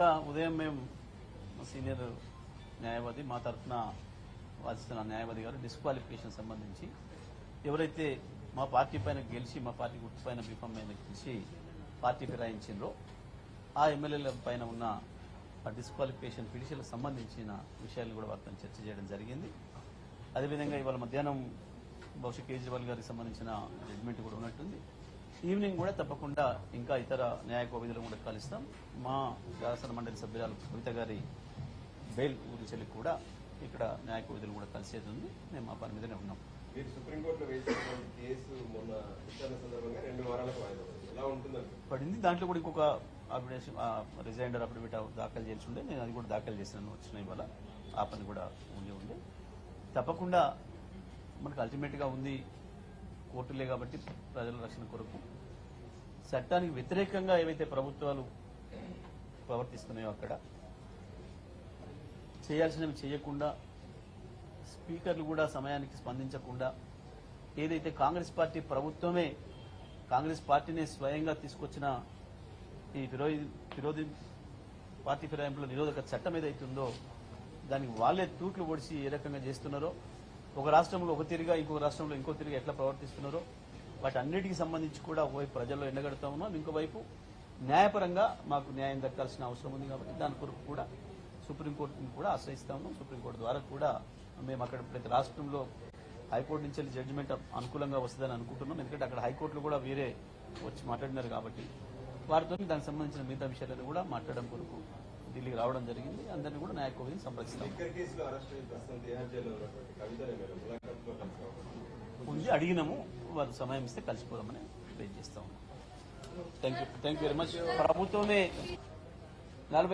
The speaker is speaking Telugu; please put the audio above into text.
ఉదయం మేము సీనియర్ న్యాయవాది మా తరఫున వాదిస్తున్న న్యాయవాది గారు డిస్క్వాలిఫికేషన్ సంబంధించి ఎవరైతే మా పార్టీ పైన గెలిచి మా పార్టీ గుర్తు పైన బీఫామ్ మీద గెలిచి పార్టీ ఫిరాయించిండ్రో ఆ ఎమ్మెల్యేల పైన ఉన్న ఆ డిస్క్వాలిఫికేషన్ పిటిషన్లకు సంబంధించిన విషయాలను కూడా వారితో చర్చ చేయడం జరిగింది. అదేవిధంగా ఇవాళ మధ్యాహ్నం బహుశా కేజ్రీవాల్ గారికి సంబంధించిన జడ్జిమెంట్ కూడా ఉన్నట్టుంది. ఈవినింగ్ కూడా తప్పకుండా ఇంకా ఇతర న్యాయ కోవిధులను కూడా కలుస్తాం. మా శాసన మండలి సభ్యురాలు కవిత గారి బెయిల్ గురించి కూడా ఇక్కడ న్యాయ కోవిధులు కూడా కలిసేది ఉంది. మేము ఆ పని మీదనే ఉన్నాం. మీరు సుప్రీంకోర్టులో వేసినటువంటి కేసు మొన్న విచారణ సందర్భంగా 2 వారాలకు వాయిదా ఎలా ఉంటుందని పడింది. దాంట్లో కూడా ఇంకొక అప్లికేషన్ రిజైండర్ అఫిడవిట్ దాఖలు చేసి ఉండే, నేను అది కూడా దాఖలు చేసినాను. వచ్చిన ఇవాళ ఆ పని కూడా ఉండే తప్పకుండా మనకు అల్టిమేట్గా ఉంది కోర్టులే కాబట్టి ప్రజల రక్షణ కొరకు చట్టానికి వ్యతిరేకంగా ఏవైతే ప్రభుత్వాలు ప్రవర్తిస్తున్నాయో అక్కడ చేయాల్సినవి చేయకుండా స్పీకర్లు కూడా సమయానికి స్పందించకుండా ఏదైతే కాంగ్రెస్ పార్టీ ప్రభుత్వమే కాంగ్రెస్ పార్టీనే స్వయంగా తీసుకొచ్చిన ఈ విరోధి పార్టీ ఫిరాయింపుల నిరోధక చట్టం ఏదైతుందో దానికి వాళ్లే తూట్లు పొడిచి ఏ రకంగా చేస్తున్నారో, ఒక రాష్ట్రంలో ఒక తిరిగా ఇంకొక రాష్ట్రంలో ఇంకో తిరిగి ఎట్లా ప్రవర్తిస్తున్నారో వాటి అన్నిటికీ సంబంధించి కూడా ఒకవైపు ప్రజల్లో ఎండగడతా ఉన్నాం, ఇంకోవైపు న్యాయపరంగా మాకు న్యాయం దక్కాల్సిన అవసరం ఉంది. కాబట్టి దాని కొరకు కూడా సుప్రీంకోర్టుని కూడా ఆశ్రయిస్తా ఉన్నాం. సుప్రీంకోర్టు ద్వారా కూడా మేము అక్కడ ప్రతి రాష్ట్రంలో హైకోర్టు నుంచి వెళ్ళి జడ్జిమెంట్ అనుకూలంగా వస్తుందని అనుకుంటున్నాం. ఎందుకంటే అక్కడ హైకోర్టులో కూడా వేరే వచ్చి మాట్లాడినారు కాబట్టి వారితో దానికి సంబంధించిన మిగతా విషయాలను కూడా మాట్లాడడం కొరకు ఢిల్లీకి రావడం జరిగింది. అందరినీ కూడా న్యాయ కోవిధిని సంప్రదిస్తాం. ఉంది అడిగినాము, వారు సమయం ఇస్తే కలిసిపోదామని వెయిట్ చేస్తా ఉన్నాం. Thank you very much. ప్రభుత్వమే 40